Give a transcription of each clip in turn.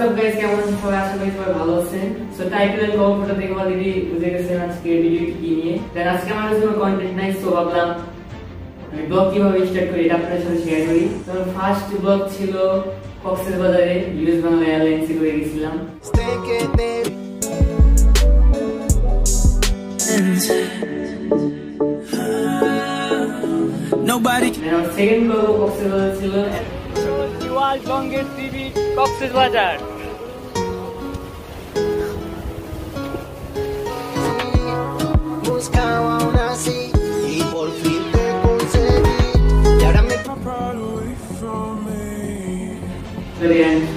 WhatsApp guys, কেমন আছেন সবাই? আশা করি সবাই ভালো আছেন। So title and cover photo দেখে অলরেডি বুঝে গেছেন আজকে ভিডিওটি কি নিয়ে। দেন আজকে আমাদের কোনো কন্টেন্ট নাই, সো ভাবলাম আমি ব্লগ কিভাবে স্টার্ট করি এটা আপনাদের সাথে শেয়ার করি। তো ফার্স্ট ব্লগ ছিল কক্সবাজারে ইউএস বাংলা এয়ারলাইন্সে করে গেছিলাম। Nobody. And second blog of Cox's ছিল Yuval Jongir TV Cox's Bazar.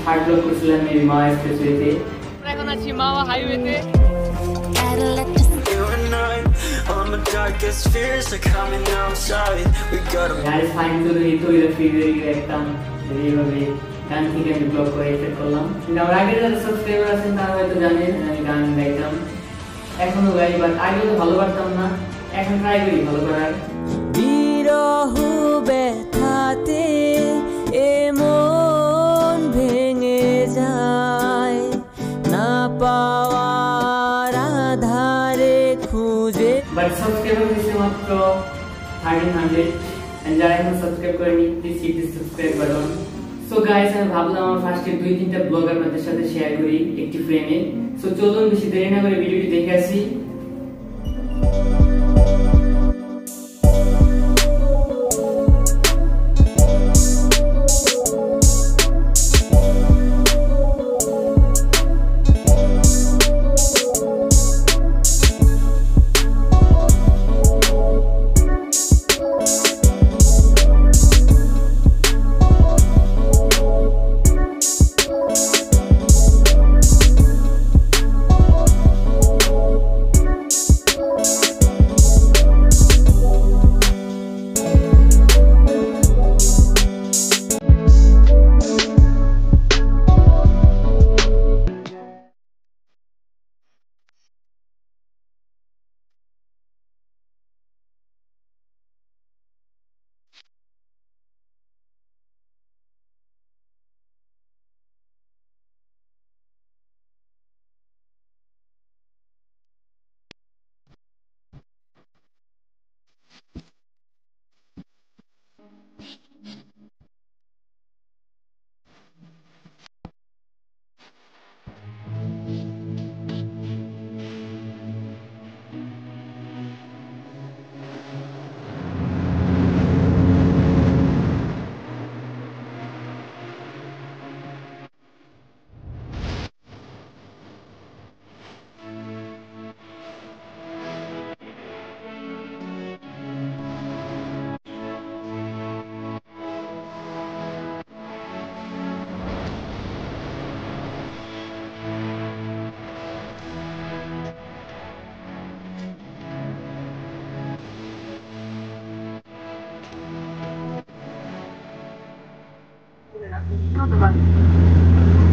Third blog করছিলাম এই মাওয়া এক্সপ্রেসওয়েতে। এখন আছি মাওয়া হাইওয়েতে। All my darkest fears are coming outside. We got to guys, finally to the figure একটা এইভাবে গান থেকে আমি ব্লগ করে এডিট করলাম। কিন্তু আমার আগে যারা সাবস্ক্রাইবার আছেন তারা হয়তো জানেন আমি গান গাইতাম, এখনো গাই, বাট আগে তো ভালো পারতাম না, এখন ট্রাই করি ভালো করার। বিরহ ব্যথাতে এমন ভেঙে যায়, না পাওয়ার আধারে খুঁজে। বাট সাবস্ক্রাইবার হয়েছে মাত্র 1300, এন্ড যারা এখন সাবস্ক্রাইব করেনি please hit the subscribe button. So guys, আমি ভাবলাম আমার ফার্স্টে 2-3টা ব্লগ আপনাদের সাথে শেয়ার করি একটি ফ্রেমে। সো চলুন বেশি দেরি না করে ভিডিওটি দেখে আসি।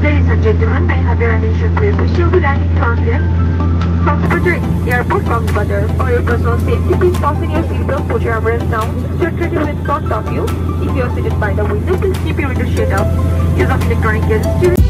Ladies and gentlemen, may I have your attention please? We shall be landing shortly. Kocxbazar Airport, Kocxbazar. For your personal safety, please fasten your seatbelt, put your umbrella down, sit ready in front of you. If you are seated by the window, please keep your window shade up. Use of electronic gadgets.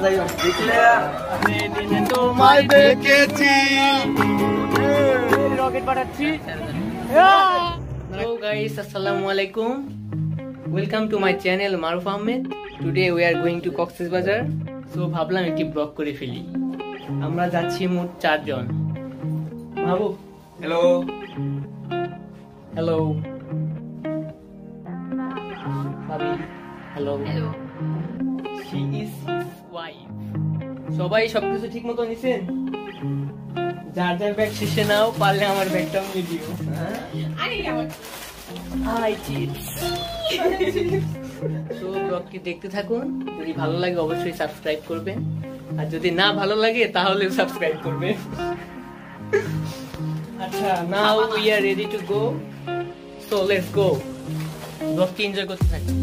যাই হোক দেখলে তোমায় দেখেছি rocket পাঠাচ্ছি। Hello guys, assalamu alaikum. Welcome to my channel Maruf Ahmed. Today we are going to Cox's Bazar. So ভাবলাম একটি blog করে ফেলি। আমরা যাচ্ছি মোট 4 জন। মাহবুব, হ্যালো হ্যালো। ভাবি, hello. Hello. She is his wife. সবাই সবকিছু ঠিক মতো নিছেন? যার যার ব্যাগ শেষে নাও, পারলে আমার ব্যাগটাও নিয়ে দিও। Hi chips. তো ব্লগটি দেখতে থাকুন, যদি ভালো লাগে অবশ্যই সাবস্ক্রাইব করবেন, আর যদি না ভালো লাগে তাহলে সাবস্ক্রাইব করবেন। আচ্ছা, now we are ready to go, so let's go. ব্লগটি এনজয় করতে থাকুন।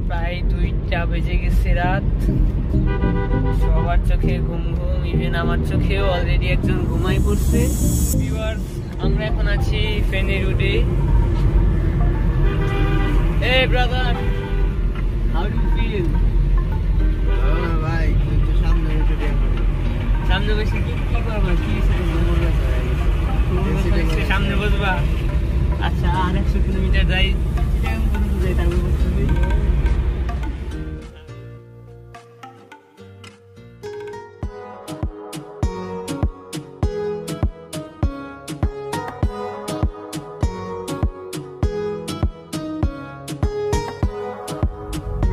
প্রায় 2টা বেজে গেছে রাত, সবার চোখে ঘুম ঘুম, ইভেন আমার চোখেও অলরেডি একজন ঘুমাই পড়ছে। আমরা এখন আছি ফেনী রোডে। Hey brother, how do you feel? ভাই একটু সামনে উঠে দিয়ে সামনে বসে কি করবা? কি সামনে বসবা? আচ্ছা, আর 100 কিলোমিটার যাই, তারপর বসতে হবে।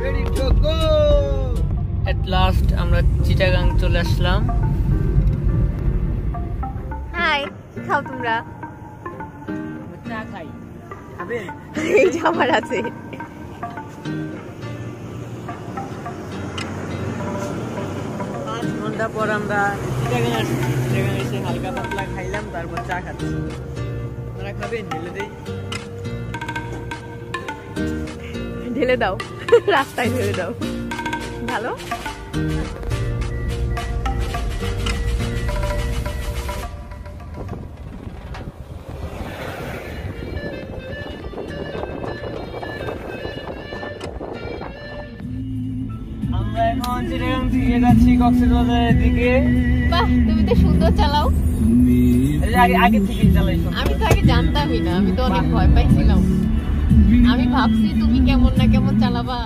Ready to go. At last আমরা চিটাগাং চলে আসলাম। হাই, কি খাও তোমরা? চা খাই, খাবে? এই যে আমার আছে। 5 ঘন্টা পর আমরা চিটাগাং আসছি। চিটাগাং এসে হালকা পাতলা খাইলাম, তারপর চা খাচ্ছি। আপনারা খাবেন? ঢেলে দেই। ঢেলে দাও, রাস্তায় ঢেলে দাও। ভালো। আমরা এখন চিটাগাং থেকে যাচ্ছি কক্সেস বাজারের দিকে। বাহ, তুমি তো সুন্দর চালাও। আগে থেকেই চালাই। আমি তো আগে জানতামই না, আমি তো অনেক ভয় পাইছিলাম। আমি ভাবছি তুমি কেমন না কেমন চালাবা।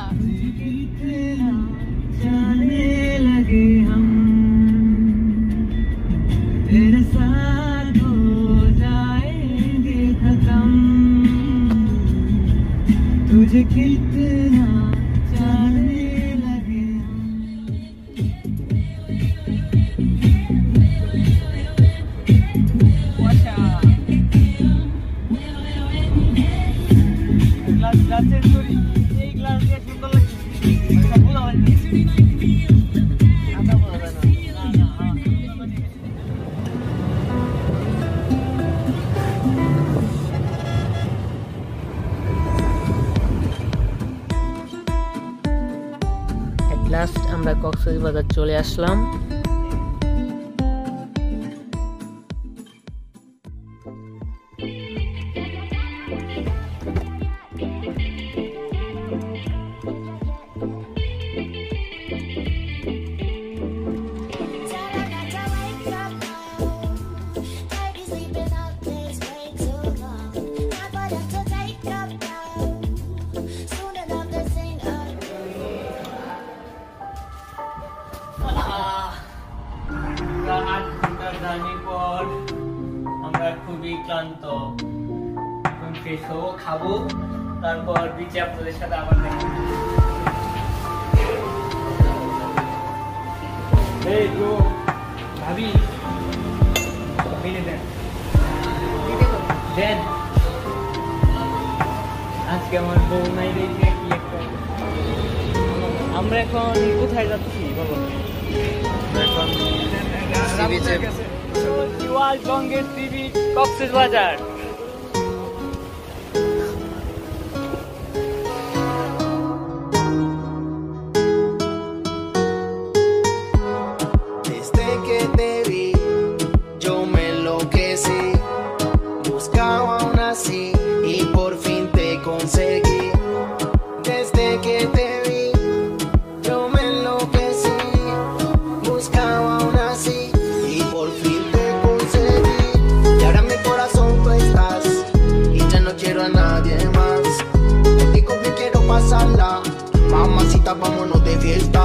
तुझे कितना जाने लगे ग्लास ग्लासेर स्टोरी এই গ্লাস দিয়ে সুন্দর লাগছে সব বলা হয় আদা বলা যায় না না লাস্ট আমরা কক্সবাজার চলে আসলাম। আমরা খুবই ক্লান্ত, ফ্রেশ হবো, খাবো, তারপর বিচে আপনাদের সাথে আবার দেখা। এই তো ভাবি মেরে দেন দেন আজকে আমার বউ নাই দেখে কি একটা আমরা এখন কোথায় যাচ্ছি বলো এখন সিরাজগঞ্জের sea beach Cox's Bazar Mamacita, vámonos de fiesta.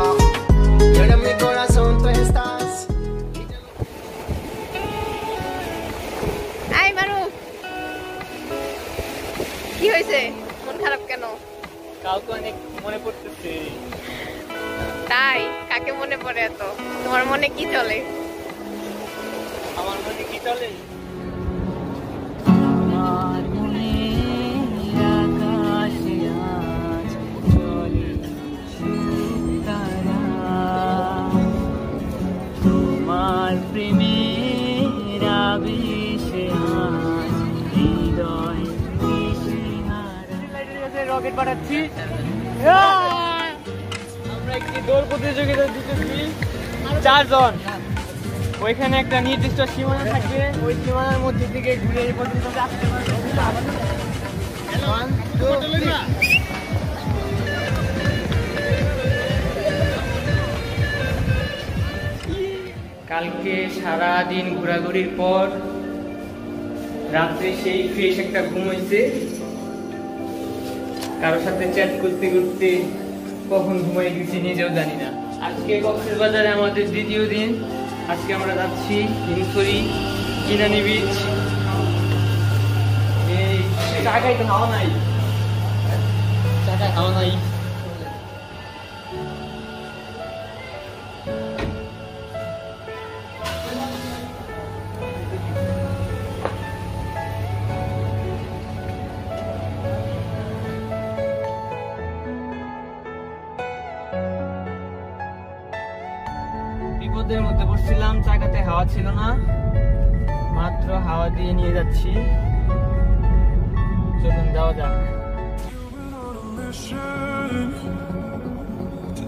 Y ahora en mi corazón tú estás. Ay, Maru. কি হয়েছে? মন খারাপ কেন? কাউকে অনেক মনে পড়তেছে। তাই কাকে মনে পড়ে এত? তোমার মনে কি চলে? আমার মনে কি চলে? রকেট পাঠাচ্ছি আমরা একটি দৌড় প্রতিযোগিতা দিতেছি 4 জন ওইখানে একটা নির্দিষ্ট সীমানা থাকবে ওই সীমানার মধ্যে থেকে ঘুরে এই পর্যন্ত আসতে পারবে কালকে সারা দিন ঘোরাঘুরির পর রাত্রে সেই ফ্রেশ একটা ঘুম হয়েছে কারোর সাথে চ্যাট করতে করতে কখন ঘুমাই গেছি নিজেও জানি না আজকে কক্সবাজারে আমাদের দ্বিতীয় দিন আজকে আমরা যাচ্ছি হিমছড়ি কিনানি বিচ এই জায়গায় তো হাওয়া নাই জায়গায় হাওয়া নাই বিপদের মধ্যে পড়ছিলাম জায়গাতে হাওয়া ছিল না মাত্র হাওয়া দিয়ে নিয়ে যাচ্ছি চলুন যাওয়া যাক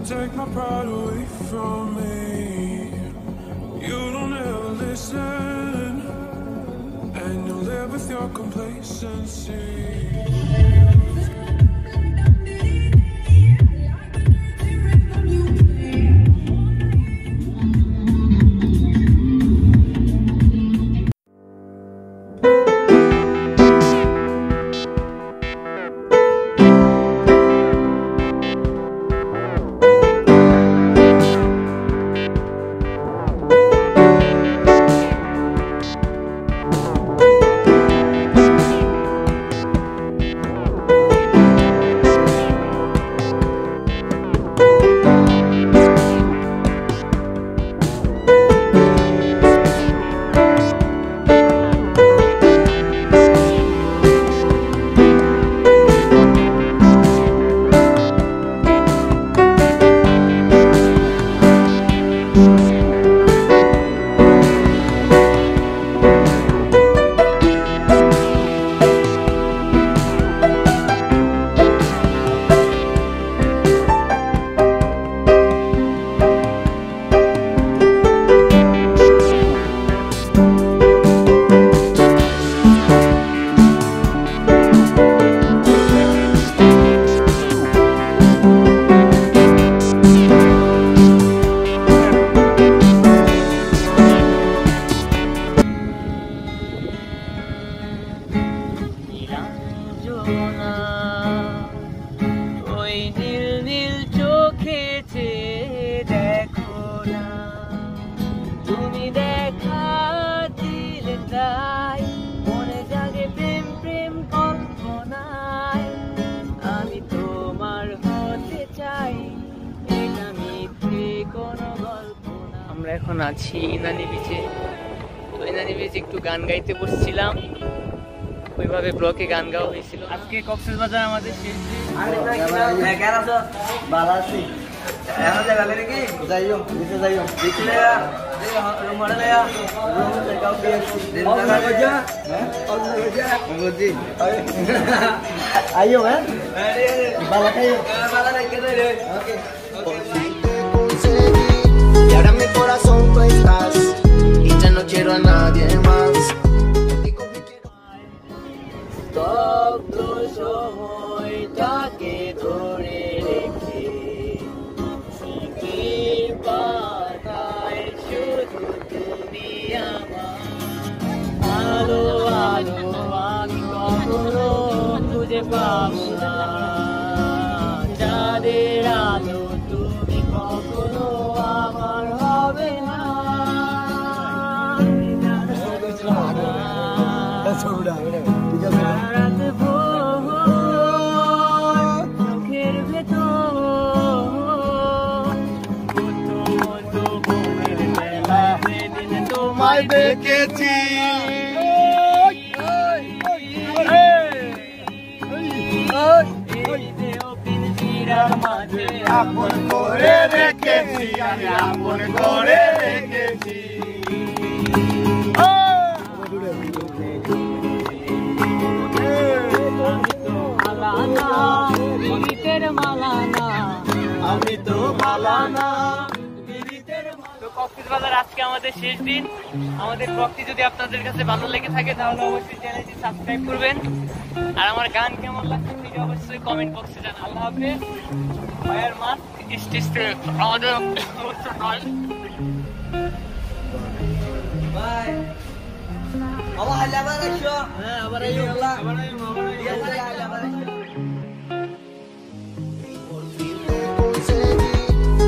Take my pride away from me. You don't ever listen, and you live with your complacency. এখন আছি ইনানি বিচে। তো ইনানি বিচে একটু গান গাইতে বসছিলাম, ওইভাবে ব্লকে গান গাওয়া হয়েছিল। আজকে কক্সবাজার আমাদের শেষ দিন। Y ahora en mi corazón tú estás y ya no quiero a nadie más. Contigo me quiero. স্তব্ধ সময়টাকে ধরে রেখে স্মৃতির পাতায় শুধু তুমি আমার। আলো আলো আমি কখনো খুঁজে পাবো না, চাঁদের আলো তুমি কখনো আমার হবে না। রাত ভোর চোখের ভেতর কত ভোরের বেলা সেদিন তোমায় দেখেছি। মাঝে আপন করে রেখেছি, আমি আপন করে রেখেছি। আমি তো মালানা। তো কক্সবাজার আজকে আমাদের শেষ দিন। আমাদের ব্লগটি যদি আপনাদের কাছে ভালো লেগে থাকে তাহলে অবশ্যই চ্যানেলটি সাবস্ক্রাইব করবেন। আর আমার গান কেমন লাগছে সেটা অবশ্যই কমেন্ট বক্সে জানান। আল্লাহ হাফেজ। ফায়ার মাস্ক স্টিচতে আমাদের নয়। বাই। আবার আসো। হ্যাঁ আবার আইও।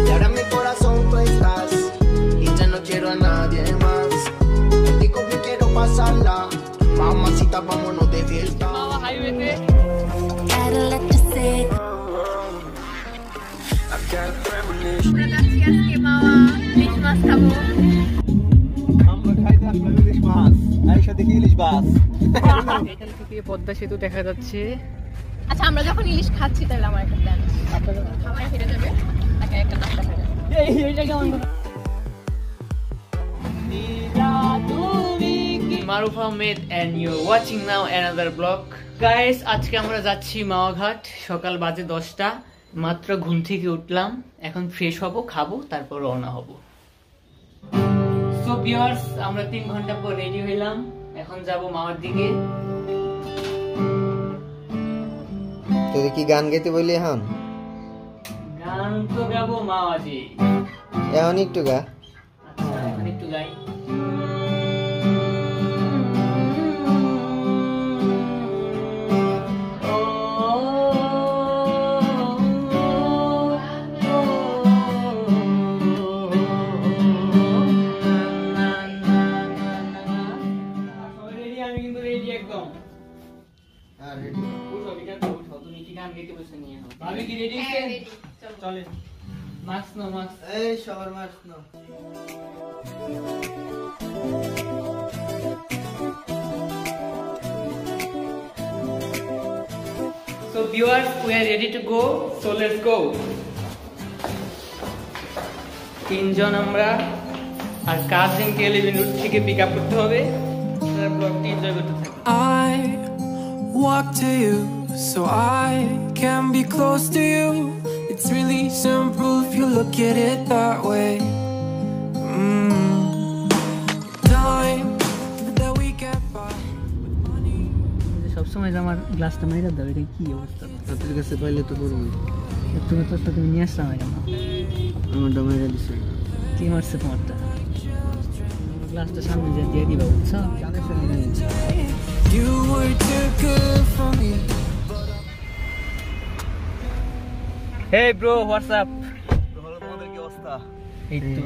Y ahora en mi corazón tú estás y ya no quiero a nadie más. Contigo me quiero pasarla, mamacita, vámonos de fiesta. হাইওয়েতে আজকে মামা ইলিশ মাছ খাবো। আমরা খাইতে আসলাম ইলিশ মাছ, আয়েশা দেখি ইলিশ মাছ। এখান থেকে পদ্মা সেতু দেখা যাচ্ছে। আচ্ছা আমরা যখন ইলিশ খাচ্ছি তাহলে আমার একটা প্ল্যান আছে। আপনারা খাবার ফিরে যাবে, তাকে একটা নাস্তা খাবে। এইটা কেমন মারুফ Ahmed and you're watching now another vlog. Guys, আজকে আমরা যাচ্ছি মাওয়াঘাট। সকাল বাজে 10টা, মাত্র ঘুম থেকে উঠলাম। এখন ফ্রেশ হব, খাবো, তারপর রওনা হব। সো ভিউয়ার্স, আমরা 3 ঘন্টা পর রেডি হইলাম, এখন যাব মাওয়ার দিকে। তুই কি গান গাইতে বললি এখন? গান তো গাবো মাওয়াজি। এখন একটু গা। আচ্ছা এখন একটু গাই। আমি কিন্তু রেডি একদম। ভাবি কি রেডি? চলে মাস্ক নো, মাস্ক। এই সবার mask no. So viewers, we are ready to go. So let's go. 3 জন আমরা, আর কাজিনকে 11 রুট থেকে পিক আপ করতে হবে। তার ব্লগটি এনজয় করতে থাকি। I walk to you so I can be close to you. It's really simple if you look at it that way. Time that we get by with money. সবসময় আমার গ্লাসটা মাইরা দাও, এটা কি অবস্থা? তোর কাছে পাইলে তো করবি। তুমি তো তুমি নিয়ে আসলাম কেন? আমারটা মাইরা দিছে। কি মারছে তোমারটা? গ্লাসটা সামনে দিয়ে দিবা, বুঝছো? You were too good for me. Hey bro, what's up? তোমাদের কি অবস্থা? এই তো।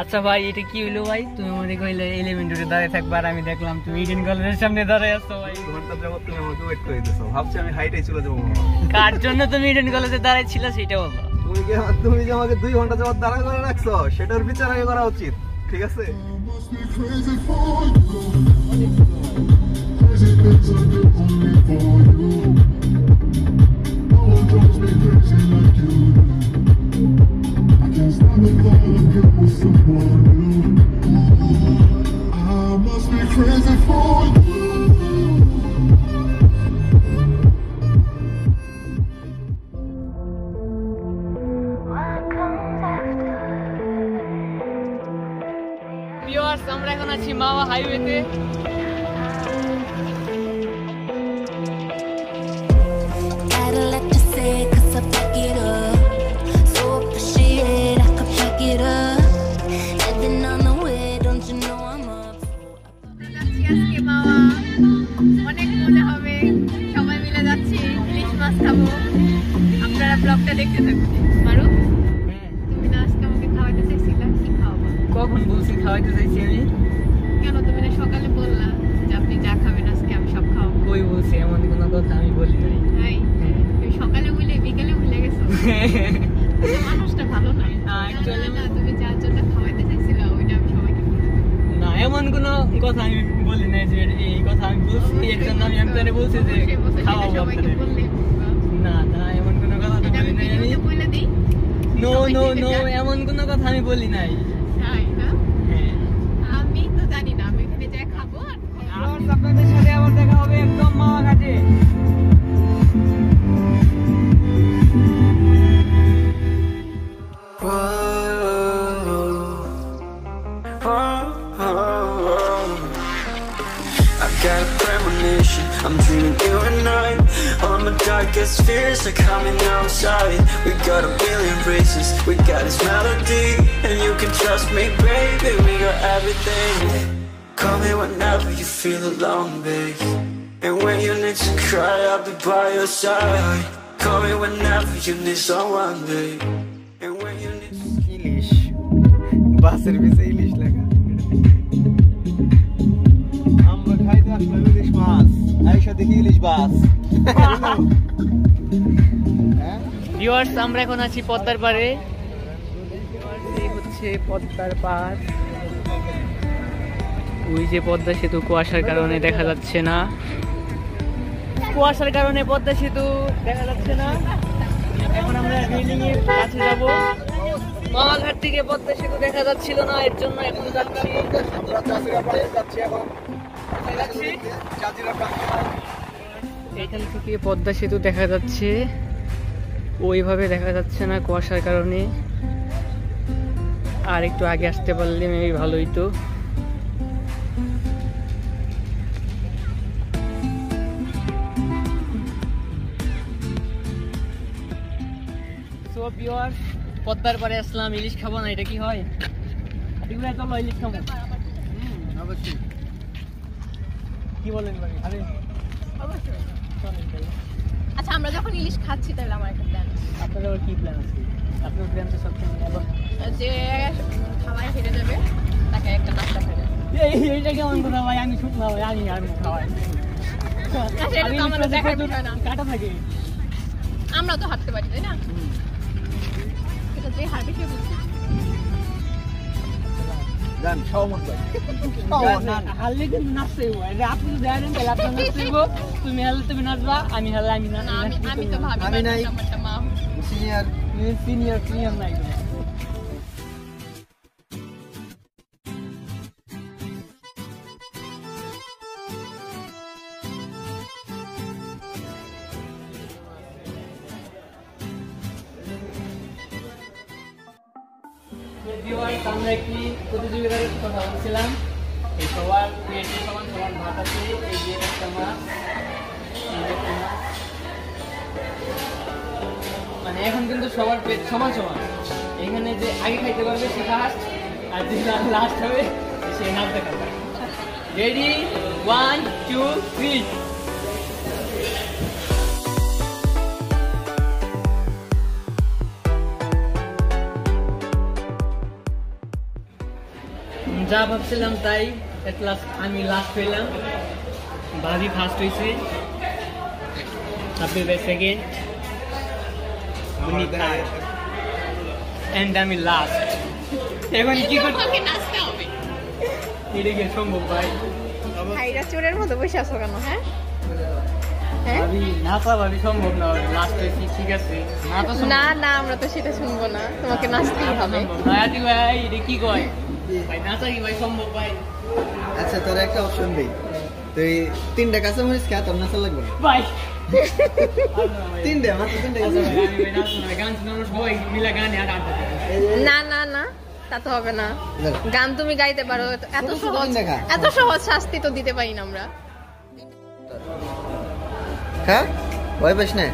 আচ্ছা ভাই, এটা কি হইলো ভাই? তুমি মনে কইলে এলিমেন্টারে দাঁড়িয়ে থাকবা, আর আমি দেখলাম তুমি ইডেন কলেজের সামনে দাঁড়িয়ে আছো ভাই। ঘন্টা যাবত তুমি আমাকে ওয়েট করে দিছো। ভাবছি আমি হাইটাই চলে যাবো। কার জন্য তুমি ইডেন কলেজে দাঁড়িয়ে ছিল সেটা বলো। তুমি যে আমাকে 2 ঘন্টা যাবত দাঁড়া করে রাখছো, সেটার বিচার আগে করা উচিত। ঠিক আছে আমরা এখন আছি মাওয়া হাইওয়েতে। অনেক মজা হবে, সবাই মিলে যাচ্ছি, ইলিশ মাছ খাবো। আপনারা ব্লগটা দেখতে থাকুন। মারু, তুমি না আজকে আমাকে খাওয়াইতে চাইছিলা, কি খাওয়াবো? কখন বলছি খাওয়াইতে চাইছি আমি? কেন তুমি না সকালে বললা যে আপনি যা খাবেন আজকে আমি সব খাওয়াবো? কই বলছি, এমন কোনো কথা আমি বলি নাই। তাই তুমি সকালে বলে বিকেলে ভুলে গেছো। মানুষটা ভালো না। না তুমি যার জন্য খাওয়াইতে চাইছিলা ওইটা আমি সবাইকে বলে দেব। না এমন কোনো কথা আমি বলি নাই যে এই কথা আমি বলছি এর জন্য আমি আপনারে বলছি যে খাওয়াবো সবাইকে আপনারে। বললে না না এমন কোনো কথা তো বলি নাই আমি। বলে দিই নো নো নো এমন কোনো কথা আমি বলি নাই। তাই না? হ্যাঁ আমি তো জানি না, আমি এখানে যাই খাবো আর আপনাদের সাথে আবার দেখা হবে একদম মাওয়া ঘাটে। Got a premonition, I'm dreaming you and I. All my darkest fears are coming outside. We got a billion races, we got this melody. And you can trust me, baby, we got everything. Call me whenever you feel alone, babe. And when you need to cry, I'll be by your side. Call me whenever you need someone, babe. And when you need ইলিশ বাসের পিছে ইলিশ লেখা আমরা খাইতে আসলাম ইলিশ মাছ আয়েশা দেখি ইলিশ বাস viewers আমরা এখন আছি পদ্মার পাড়ে। এই হচ্ছে পদ্মার পাড়। ওই যে পদ্মা সেতু কুয়াশার কারণে দেখা যাচ্ছে না, কুয়াশার কারণে পদ্মা সেতু দেখা যাচ্ছে না। এখন আমরা রেলিং এর কাছে যাব। মাওয়াঘাট থেকে পদ্মা সেতু দেখা যাচ্ছিল না, এর জন্য এখন যাচ্ছি। আমরা চাচিরা পাড়ে যাচ্ছি এখন যাচ্ছি চাচিরা পাড়ে। এইখান থেকে পদ্মা সেতু দেখা যাচ্ছে, ওইভাবে দেখা যাচ্ছে না কুয়াশার কারণে। আর একটু আগে আসতে পারলে মেবি ভালো হইতো। সো ভিউয়ার্স পদ্মার পাড়ে আসলাম, ইলিশ খাবো না, এটা কি হয়? এগুলো চলো ইলিশ খাবো। অবশ্যই কি বলেন ভাই? আরে অবশ্যই। চলেন তাহলে। আচ্ছা আমরা যখন ইলিশ খাচ্ছি তাহলে আমার একটা প্ল্যান আছে। আপনাদের আবার কি প্ল্যান আছে? আপনার প্ল্যান তো সবসময় ভালো। যে খাওয়াই হেরে যাবে তাকে একটা নাস্তা খাওয়াবে। এইটা কেমন কথা ভাই? আমি শুকনা ভাই, আমি আর খাওয়াই। সেটা তো আমাদের দেখার বিষয় না। কাটা থাকে। আমরা তো হাঁটতে পারি তাই না? এটা যে হাঁটবে সে বুঝছে। গান সহমত হারলে কিন্তু নাচতে হইব। আপনি যদি হারেন তাহলে আপনার নাচতে হইব, তুমি হারলে তুমি নাচবা, আমি হারলে আমি না আমি তো ভাবি আমি নাই। আমারটা মা সিনিয়র সিনিয়র নাই। আমরা একটি প্রতিযোগিতার কথা বলছিলাম। এই সবার প্লেটে সমান সমান ভাত আছে, এই যে একটা মাছ, এই যে একটা মাছ। মানে এখন কিন্তু সবার প্লেট সমান সমান। এখানে যে আগে খাইতে পারবে সে ফার্স্ট, আর যে লাস্ট হবে সে নাচতে খাবে। রেডি 1 2 3। যা ভাবছিলাম তাই, আমি লাস্ট পেলাম। ভাবি ফার্স্ট হয়েছে, আপনি সেকেন্ড, উনি থার্ড, এন্ড আমি লাস্ট। এখন কি করতে নাচতে হবে। এটা কি সম্ভব ভাই? হাইরা চোরের মতো বসে আছো কেন? হ্যাঁ হ্যাঁ ভাবি নাচা ভাবি সম্ভব না, লাস্ট ঠিক আছে না তো না না আমরা তো সেটা শুনবো না, তোমাকে নাচতেই হবে। নায়াতি ভাই এটা কি কয় ভাই, নাচা কি ভাই সম্ভব ভাই? আচ্ছা তোর একটা অপশন দেই, তুই 3টা কাঁচামরিচ খা, তোর নাচা লাগবে না ভাই 3টা মাত্র 3টা আমি কাঁচামরিচ। ভাই নাচবো না, গান শুনে আমরা সবাই মিলে গানে আর আড্ডা না না না তা তো হবে না, গান তুমি গাইতে পারো, এত ছোট ছোট সহজ গান দেখা। এত সহজ শাস্তি তো দিতে পারি না আমরা। খা, ভয় পাস না,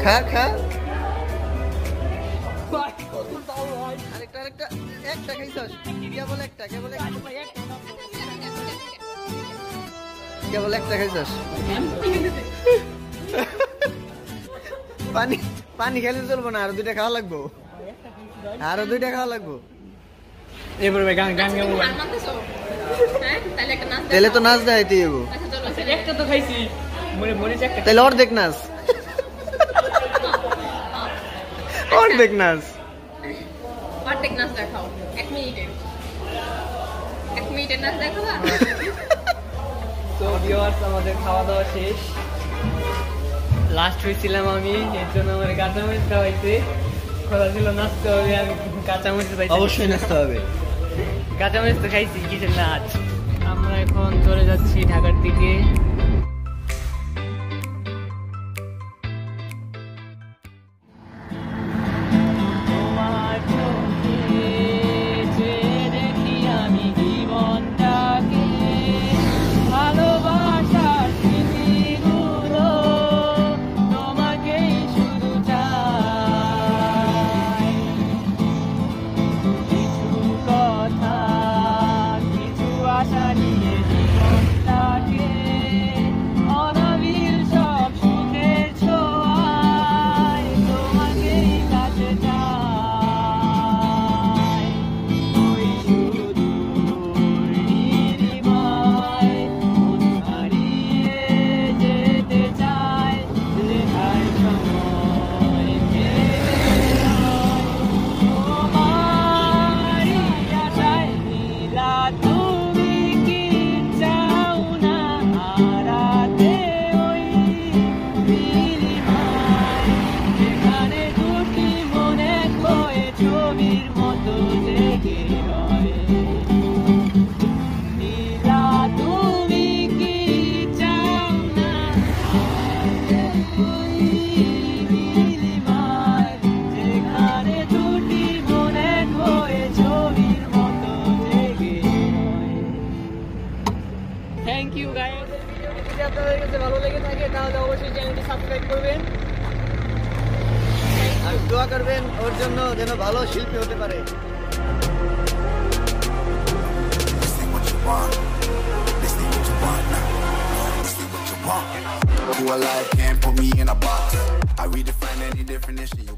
খা খা। আরেকটা আরেকটা, একটা খাইছস? কেবল একটা, কেবল একটা খাইছস? পানি পানি খেলে চলবো না, আরো 2টা খাওয়া লাগবো, আরো 2টা খাওয়া লাগবো। এবারে ভাই গান গান গাবো ভাই। হার মানতেছো? হ্যাঁ তাহলে একটা নাচ তাহলে তো নাচ দেখাইতে হইব, আচ্ছা চলো একটা তো খাইছি, মনে মনে একটা তাহলে অর্ধেক নাচ, অর্ধেক নাচ। অর্ধেক নাচ দেখাও 1 মিনিটে, 1 মিনিটের নাচ দেখাবা। তো ভিউয়ার্স আমাদের খাওয়া দাওয়া শেষ, লাস্ট হয়েছিলাম আমি, এর জন্য আমার কাঁচামরিচ খাওয়াইছে, কথা ছিল নাচতে হবে, আমি কাঁচামরিচ পাইছি, অবশ্যই নাচতে হবে। কাঁচামরিচ তো খাইছি, কিসের নাচ। আমরা এখন চলে যাচ্ছি ঢাকার দিকে। তোমার চোখে চেয়ে দেখি আমি জীবনটাকে, ভালোবাসার স্মৃতিগুলো তোমাকেই শুধু চাই। কিছু কথা, কিছু আশা নিয়ে জীবনটাকে, অনাবিল সব সুখের ছোঁয়ায় তোমাকেই কাছে চাই। ওই সুদূর নিরিমায় মন হারিয়ে যেতে চাই, যেখায় সময় থেমে যায়। তোমারই আশায় নীলা, তুমি কি চাও না হারাতে ওই নীলিমায়, যেখানে দুটি মনে হয়ে ছবির মতো জেগে রয়। নীলা, তুমি কি চাও না হারাতে ওই নীলিমায়, যেখানে দুটি মনে হয়ে ছবির মতো জেগে রয়। থ্যাংক ইউ গাইস, যদি আপনাদের কাছে ভালো লেগে থাকে তাহলে অবশ্যই চ্যানেলটি সাবস্ক্রাইব করবেন। আর দোয়া করবেন ওর জন্য, যেন ভালো শিল্পী হতে পারে। Who alive can't put me in a box. I redefine any definition you